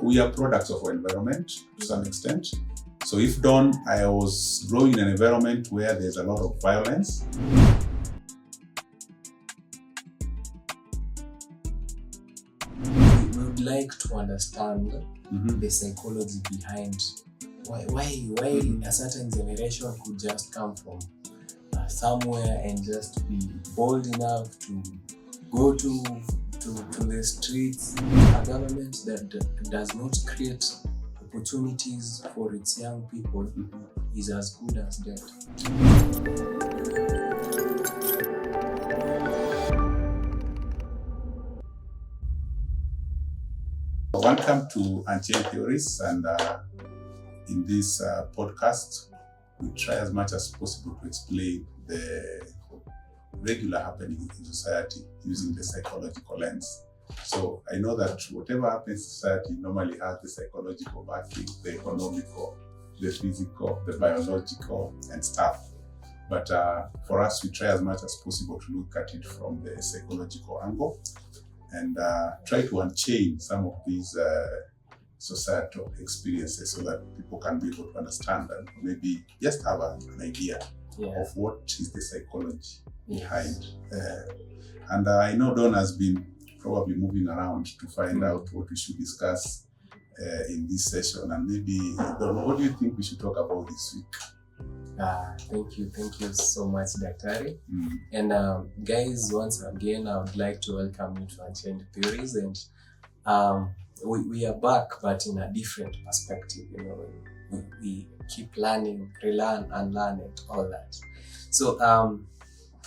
we are products of our environment to some extent. So if I was growing in an environment where there's a lot of violence. We would like to understand the psychology behind why a certain generation could just come from somewhere and just be bold enough to go to the streets. A government that does not create opportunities for its young people is as good as dead. Welcome to Unchained Theories, and in this podcast, we try as much as possible to explain the regular happening in society using the psychological lens. So I know that whatever happens in society normally has the psychological backing, the economical, the physical, the biological, and stuff. But for us, we try as much as possible to look at it from the psychological angle and try to unchain some of these societal experiences so that people can be able to understand and maybe just have an idea of what is the psychology behind. And I know Don has been probably moving around to find out what we should discuss in this session. And maybe, Don, what do you think we should talk about this week? Thank you so much, Daktari. And guys, once again, I would like to welcome you to Unchained Theories. And we are back, but in a different perspective. You know, we keep learning, relearn, unlearn it, all that. So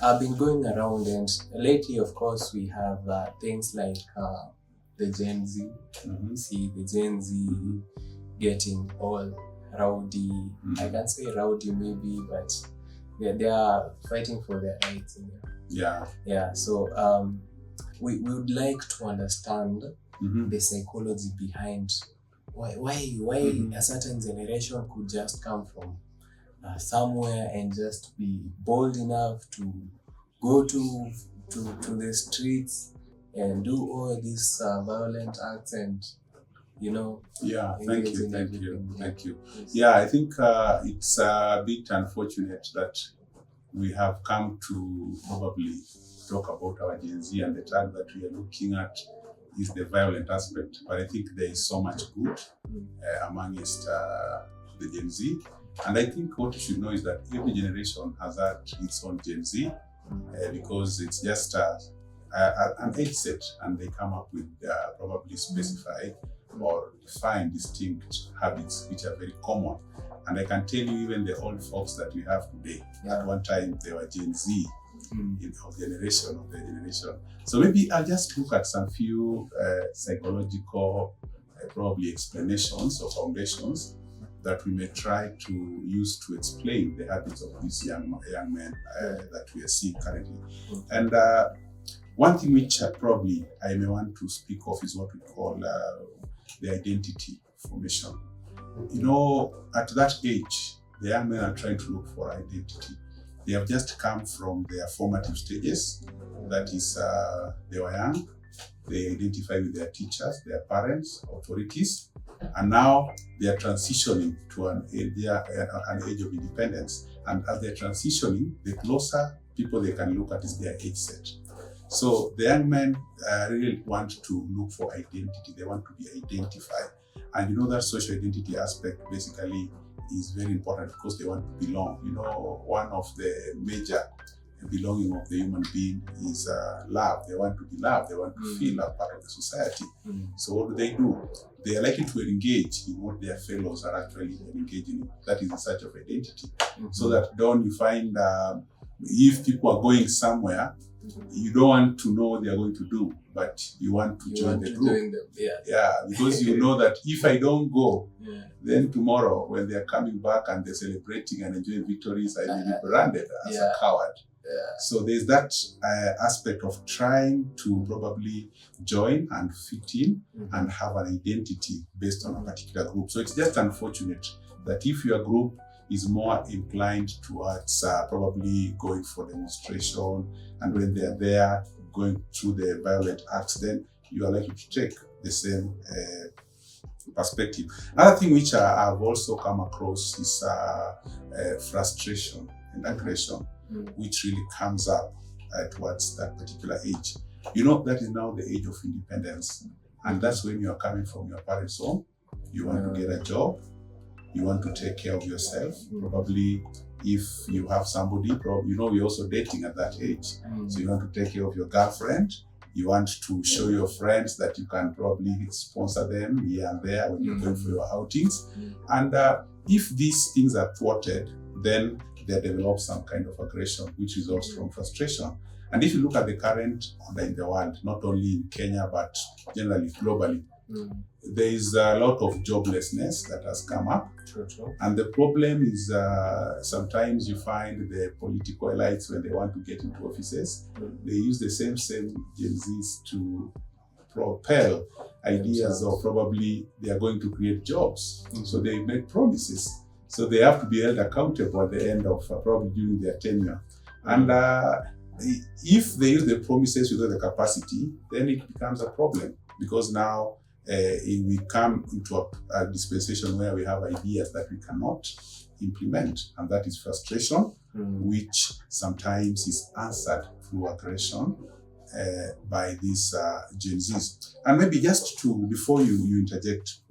I've been going around, and lately, of course, we have things like the Gen Z. See the Gen Z getting all rowdy. I can't say rowdy maybe, but they are fighting for their rights. So we would like to understand the psychology behind why a certain generation could just come from somewhere and just be bold enough to go to the streets and do all these violent acts and Thank you. Yeah, I think it's a bit unfortunate that we have come to probably talk about our Gen Z, and the tag that we are looking at is the violent aspect. But I think there is so much good amongst the Gen Z. And I think what you should know is that every generation has had its own Gen Z because it's just an age set, and they come up with probably specified or define distinct habits which are very common. And I can tell you, even the old folks that we have today, at one time they were Gen Z of the generation. So maybe I'll just look at some few psychological probably explanations or foundations that we may try to use to explain the habits of these young men that we are seeing currently. And one thing which probably I may want to speak of is what we call the identity formation. You know, at that age, the young men are trying to look for identity. They have just come from their formative stages. That is, they were young, they identify with their teachers, their parents, authorities, and now they are transitioning to an age of independence. And as they're transitioning, the closer people they can look at is their age set. So the young men really want to look for identity. They want to be identified. And you know that social identity aspect basically is very important because they want to belong. You know, one of the major belonging of the human being is love. They want to be loved. They want to feel a part of the society. So what do? They are likely to engage in what their fellows are actually engaging in. That is in search of identity. So that you find if people are going somewhere, you don't want to know what they are going to do, but you want to join the group. Because you know that if I don't go, then tomorrow when they are coming back and they're celebrating and enjoying victories, I will be branded as a coward. So there's that aspect of trying to probably join and fit in and have an identity based on a particular group. So it's just unfortunate that if your group is more inclined towards probably going for demonstration, and when they're there going through the violent acts, then you are likely to take the same perspective. Another thing which I've also come across is frustration and aggression, which really comes up towards that particular age. That is now the age of independence. And that's when you are coming from your parents' home. You want to get a job. You want to take care of yourself. Probably if you have somebody, you're also dating at that age. So you want to take care of your girlfriend. You want to show your friends that you can probably sponsor them here and there when you're going for your outings. And if these things are thwarted, then they develop some kind of aggression, which results from frustration. And if you look at the current order in the world, not only in Kenya, but generally globally, there is a lot of joblessness that has come up. True. And the problem is sometimes you find the political elites, when they want to get into offices, they use the same Gen Zs to propel ideas of probably they are going to create jobs. So they make promises. So they have to be held accountable at the end of probably during their tenure. And if they use the promises without the capacity, then it becomes a problem, because now we come into a dispensation where we have ideas that we cannot implement, and that is frustration, which sometimes is answered through aggression by these Gen Zs. And maybe just before you interject,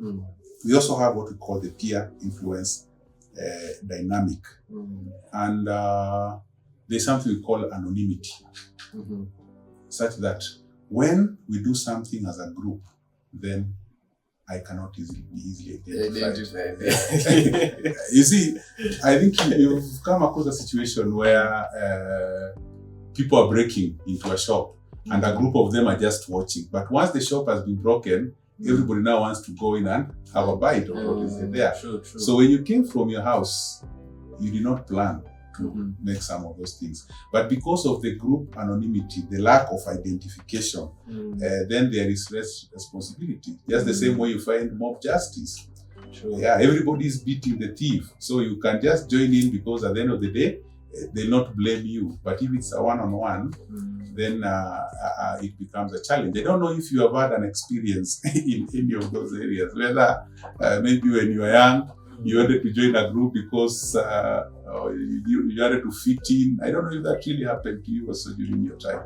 we also have what we call the peer influence dynamic. And there's something we call anonymity, such that when we do something as a group, then I cannot be easily identified. You see, I think you've come across a situation where people are breaking into a shop and a group of them are just watching. But once the shop has been broken, everybody now wants to go in and have a bite of what is there. True. So when you came from your house, you did not plan to make some of those things. But because of the group anonymity, the lack of identification, then there is less responsibility. Just the same way you find mob justice. True. Yeah, everybody is beating the thief. So you can just join in, because at the end of the day, they'll not blame you. But if it's a one-on-one, then it becomes a challenge. I don't know if you have had an experience in any of those areas, whether maybe when you were young, you wanted to join a group because you wanted to fit in. I don't know if that really happened to you also during your time.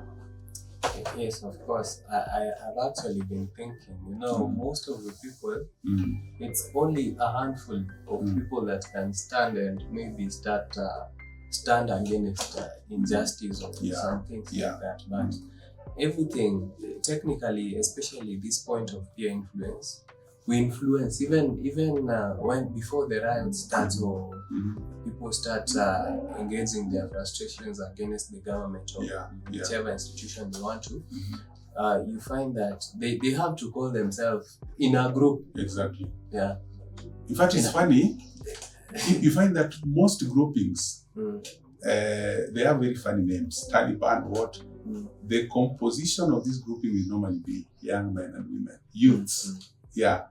Yes, of course. I've actually been thinking, most of the people, it's only a handful of people that can stand and maybe stand against injustice or some things like that. But everything, technically, especially this point of peer influence, we influence even when before the riot starts or people start engaging their frustrations against the government or whichever institution they want to. You find that they have to call themselves in a group. Exactly. Yeah. In fact, it's funny. You find that most groupings, they have very funny names. Taliban, what? The composition of this grouping will normally be young men and women, youths. Yeah.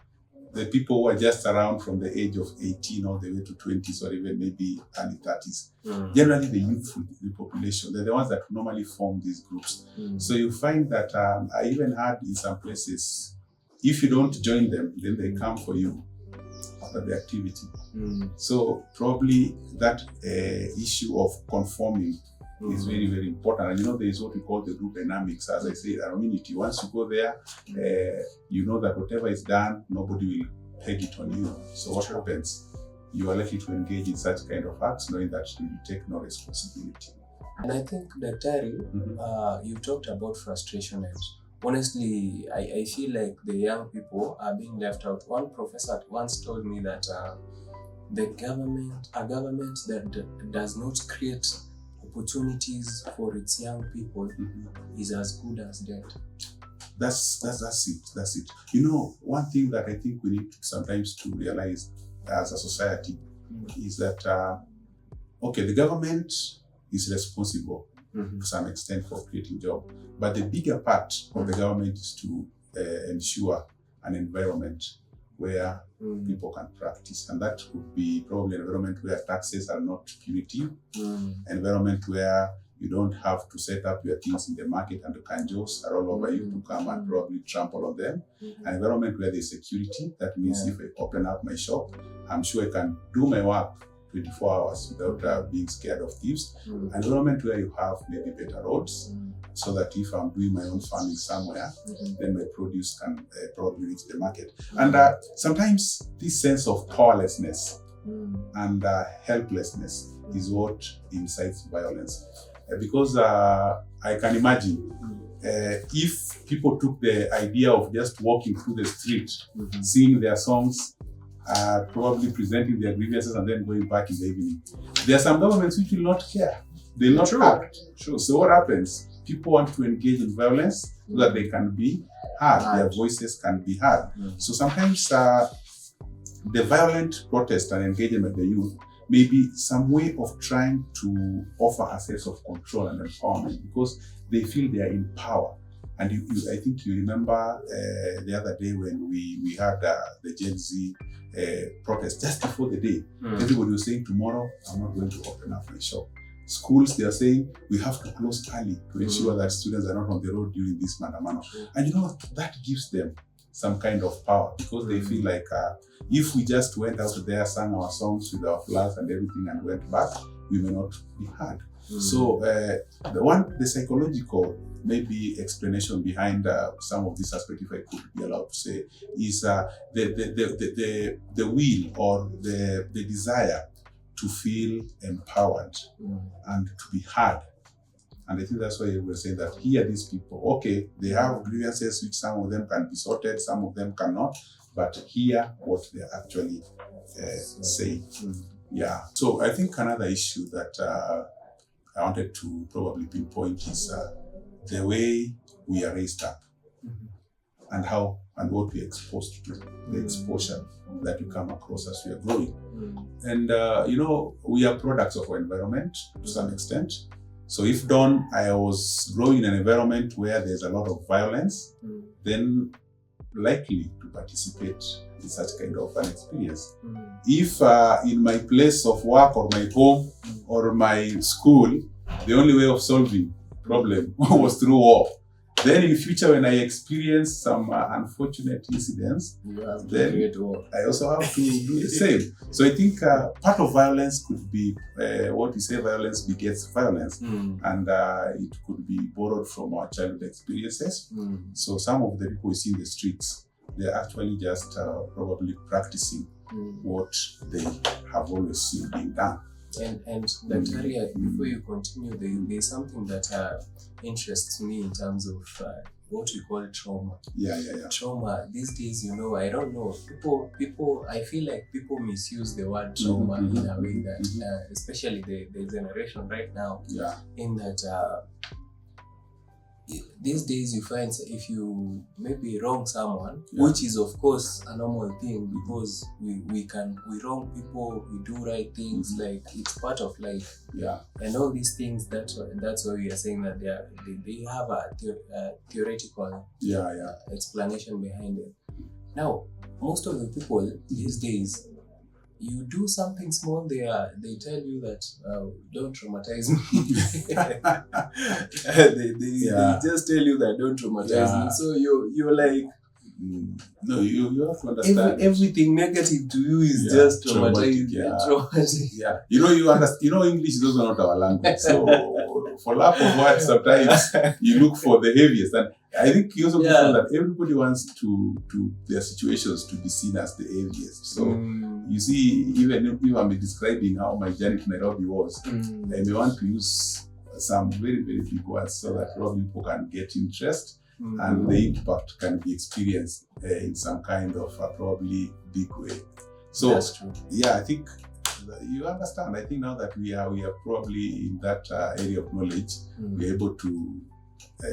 The people who are just around from the age of 18 all the way to 20s or even maybe early 30s. Generally, the youthful the population, they're the ones that normally form these groups. So you find that I even had in some places, if you don't join them, then they come for you after the activity. So probably that issue of conforming is very, very important. And there is what we call the group dynamics. As I say, anonymity. Once you go there, you know that whatever is done, nobody will peg it on you. So what happens? You are likely to engage in such kind of acts, knowing that you take no responsibility. And I think, Daktari, you talked about frustration, and honestly, I feel like the young people are being left out. One professor once told me that a government that does not create opportunities for its young people is as good as dead. That's it. One thing that I think we need sometimes to realize as a society is that the government is responsible to some extent for creating jobs, but the bigger part of the government is to ensure an environment where people can practice, and that could be probably an environment where taxes are not punitive, an environment where You don't have to set up your things in the market and the kanjos are all over you to come and probably trample on them. An environment where there's security, that means if I open up my shop, I'm sure I can do my work 24 hours without being scared of thieves. An environment where you have maybe better roads, so that if I'm doing my own farming somewhere, then my produce can probably reach the market. And sometimes this sense of powerlessness and helplessness is what incites violence. Because I can imagine if people took the idea of just walking through the street, singing their songs, probably presenting their grievances and then going back in the evening. There are some governments which will not care. They will not act. So what happens? People want to engage in violence so that they can be heard. Their voices can be heard. So sometimes the violent protest and engagement of the youth may be some way of trying to offer a sense of control and empowerment because they feel they are in power. And I think you remember the other day when we had the Gen Z protest just before the day. Everybody was saying, tomorrow I'm not going to open up my shop. Schools, they are saying we have to close early to ensure that students are not on the road during this mandamano. And you know what? That gives them some kind of power because they feel like if we just went out there, sang our songs with our flags and everything and went back, we may not be heard. So the psychological maybe explanation behind some of this aspect, if I could be allowed to say, is the will or the desire to feel empowered and to be heard. And I think that's why we're saying that here these people, okay, they have grievances which some of them can be sorted, some of them cannot, but hear what they're actually saying. Yeah. So I think another issue that I wanted to probably pinpoint is the way we are raised up and how and what we are exposed to, the exposure that you come across as we are growing. And, we are products of our environment to some extent. So if I was growing in an environment where there's a lot of violence, then likely to participate in such kind of an experience. If in my place of work or my home or my school, the only way of solving problem was through war, then in the future when I experience some unfortunate incidents, then I also have to do the same. So I think part of violence could be what we say, violence begets violence, and it could be borrowed from our childhood experiences. So some of the people we see in the streets, they're actually just probably practicing what they have always seen being done. And Daktari, before you continue, there's something that interests me in terms of what we call trauma. Yeah. Trauma these days, I don't know. People. I feel like people misuse the word trauma in a way that, especially the generation right now. Yeah. In that, these days you find if you maybe wrong someone, which is of course a normal thing because we wrong people, we do right things, like it's part of life. Yeah. And all these things, that's why we are saying that they have a theoretical explanation behind it. Now, most of the people these days, you do something small, they tell you that don't traumatize me. they just tell you that don't traumatize me. So you're like, no, you have to understand. Everything negative to you is just traumatic. Yeah. English is also not our language. So for lack of words, sometimes you look for the heaviest. And I think you also feel that everybody wants to their situations to be seen as the heaviest. So you see, even if I'm describing how my journey to Nairobi was, I may want to use some very, very big words so that a lot of people can get interest and the impact can be experienced in some kind of probably big way. So that's true. Yeah, I think you understand. I think now that we are probably in that area of knowledge, we're able to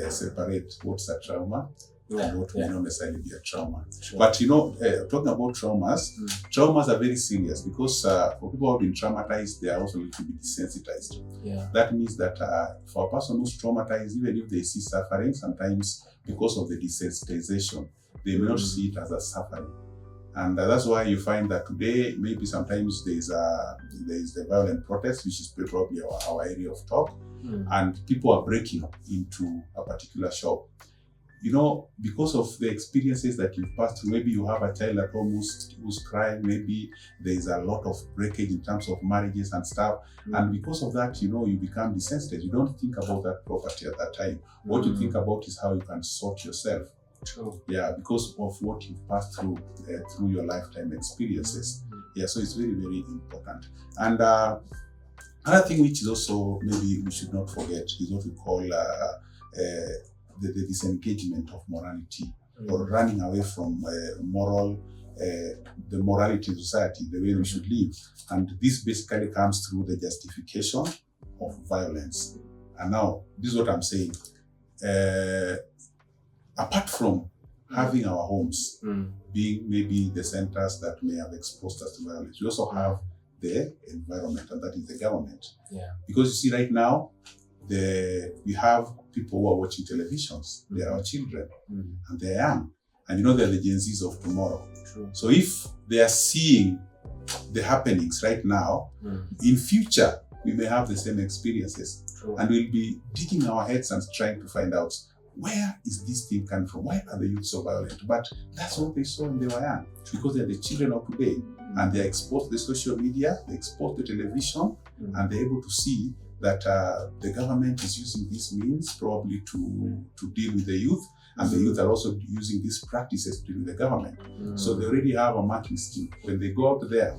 separate what's a trauma and what may not necessarily be a trauma. Sure. But talking about traumas are very serious because for people who have been traumatized, they are also a little bit desensitized. Yeah. That means that for a person who's traumatized, even if they see suffering, sometimes because of the desensitization, they may not see it as a suffering. And that's why you find that today, maybe sometimes there is the violent protest, which is probably our area of talk, and people are breaking into a particular shop. Because of the experiences that you've passed through, maybe you have a child at home who's crying, maybe there is a lot of breakage in terms of marriages and stuff. And because of that, you become desensitized. You don't think about that property at that time. What you think about is how you can sort yourself. True. Yeah, because of what you've passed through your lifetime experiences. Yeah, so it's very, very important. And another thing which is also maybe we should not forget is what we call the disengagement of morality, or running away from the morality of society, the way we should live. And this basically comes through the justification of violence. And now, this is what I'm saying. Apart from having our homes being maybe the centers that may have exposed us to violence, we also have the environment, and that is the government. Yeah. Because you see right now, we have people who are watching televisions. They are our children, and they're young. And they're the Gen Zs of tomorrow. True. So if they are seeing the happenings right now, in future, we may have the same experiences. True. And we'll be digging our heads and trying to find out, where is this thing coming from? Why are the youth so violent? But that's what they saw when they were young, because they're the children of today. And they're exposed to the social media, they're exposed to television, and they're able to see that the government is using these means probably to deal with the youth, and the youth are also using these practices to deal with the government. So they already have a marking scheme. When they go out there,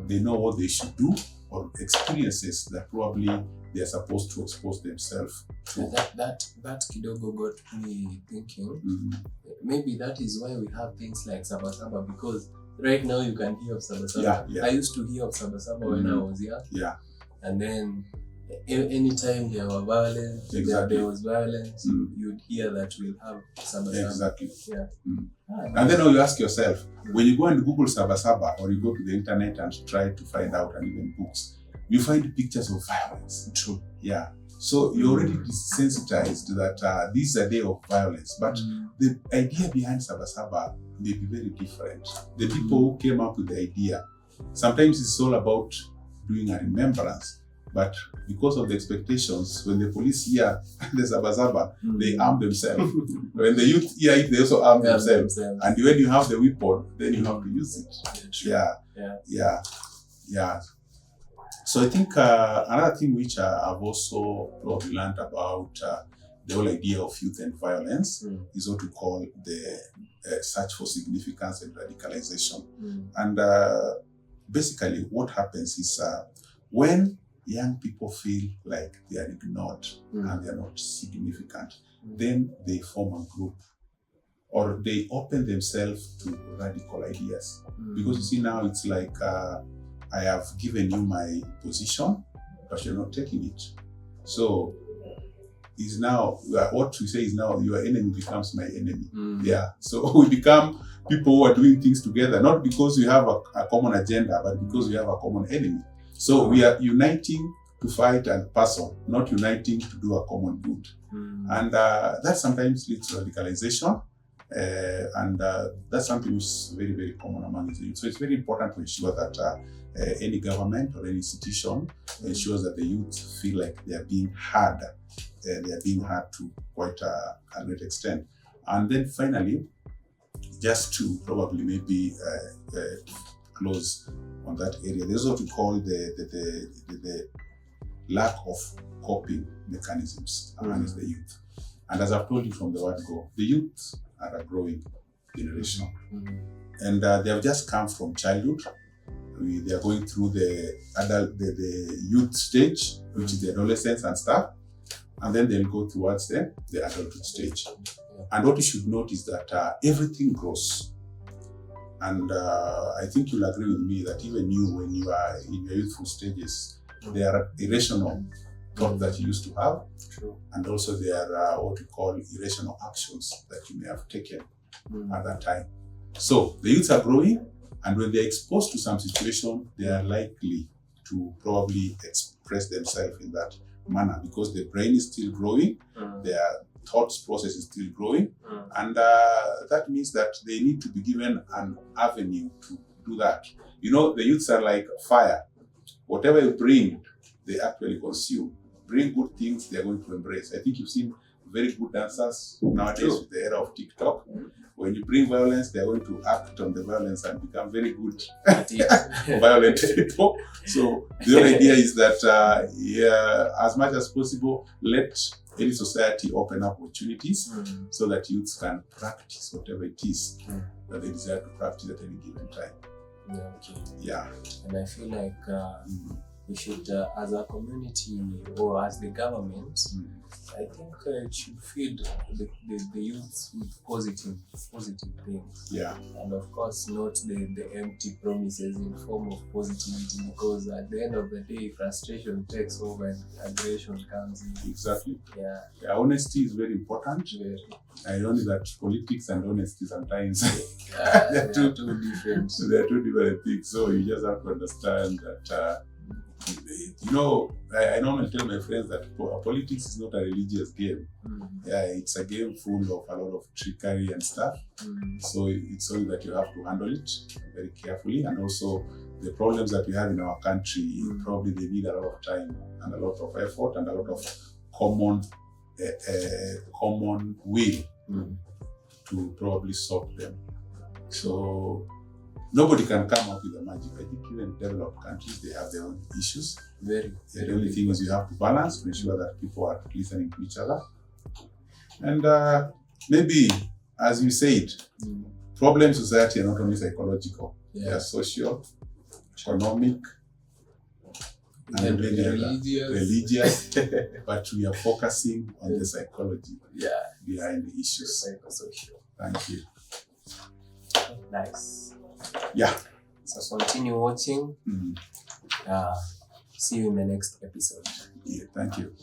they know what they should do, or experiences that probably they are supposed to expose themselves to. That kidogo got me thinking, maybe that is why we have things like Sabasaba, because right now you can hear of Sabasaba. Yeah. I used to hear of Sabasaba when I was young. Yeah. And then anytime there were violence, there was violence, you'd hear that we'll have Sabasaba. Exactly. Yeah. And then now you ask yourself, when you go and Google Sabasaba, or you go to the internet and try to find out, and even books, you find pictures of violence. True. Yeah. So you're already desensitized that this is a day of violence. But the idea behind Sabasaba may be very different. The people who came up with the idea, sometimes it's all about doing a remembrance. But because of the expectations, when the police hear the Sabasaba, they arm themselves. When the youth hear it, they also arm themselves. And when you have the weapon, then you have to use it. Yeah. So I think another thing which I've also probably learned about the whole idea of youth and violence is what we call the search for significance and radicalization. And basically what happens is when young people feel like they are ignored and they are not significant, then they form a group, or they open themselves to radical ideas. Because you see now it's like, I have given you my position, but you're not taking it. So is now, what we say is now your enemy becomes my enemy. Yeah. So we become people who are doing things together, not because we have a common agenda, but because we have a common enemy. So we are uniting to fight a person, not uniting to do a common good. And that sometimes leads to radicalization. And that's something which is very, very common among the youth. So it's very important to ensure that any government or any institution ensures that the youth feel like they are being heard. They are being heard to quite a great extent. And then finally, just to probably maybe close on that area, there's what we call the lack of coping mechanisms amongst the youth. And as I've told you from the word go, the youth are a growing generation. And they have just come from childhood. They are going through the youth stage, which is the adolescence and stuff. And then they'll go towards the adulthood stage. And what you should note is that everything grows. And I think you'll agree with me that even you, when you are in your youthful stages, there are irrational thoughts that you used to have. True. And also there are what we call irrational actions that you may have taken at that time. So the youths are growing, and when they're exposed to some situation, they are likely to probably express themselves in that manner, because the brain is still growing. They are thoughts process is still growing. And that means that they need to be given an avenue to do that. You know, the youths are like fire. Whatever you bring, they actually consume. Bring good things, they're going to embrace. I think you've seen very good dancers nowadays with the era of TikTok. When you bring violence, they're going to act on the violence and become very good violent people. So the idea is that as much as possible, let any society open up opportunities so that youths can practice whatever it is that they desire to practice at any given time. Yeah, okay. Yeah. And I feel like we should, as a community or as the government, I think it should feed the youth with positive things. Yeah. And of course, not the empty promises in form of positivity, because at the end of the day, frustration takes over and aggression comes in. Exactly. Yeah. Honesty is very important. Very. I know that politics and honesty sometimes they are two different. They are two different things. So you just have to understand that. You know, I normally tell my friends that politics is not a religious game. Yeah, it's a game full of a lot of trickery and stuff. So it's only that you have to handle it very carefully. And also the problems that we have in our country, probably they need a lot of time and a lot of effort and a lot of common will to probably solve them. So nobody can come up with a magic. I think even developed countries, they have their own issues. The only thing is you have to balance, make sure that people are listening to each other. And maybe, as you said, problems in society are not only psychological. They are social, economic, and religious. But we are focusing on the psychology behind the issues. Psychosocial. Thank you. Nice. Yeah. So continue watching. See you in the next episode. Yeah, thank you.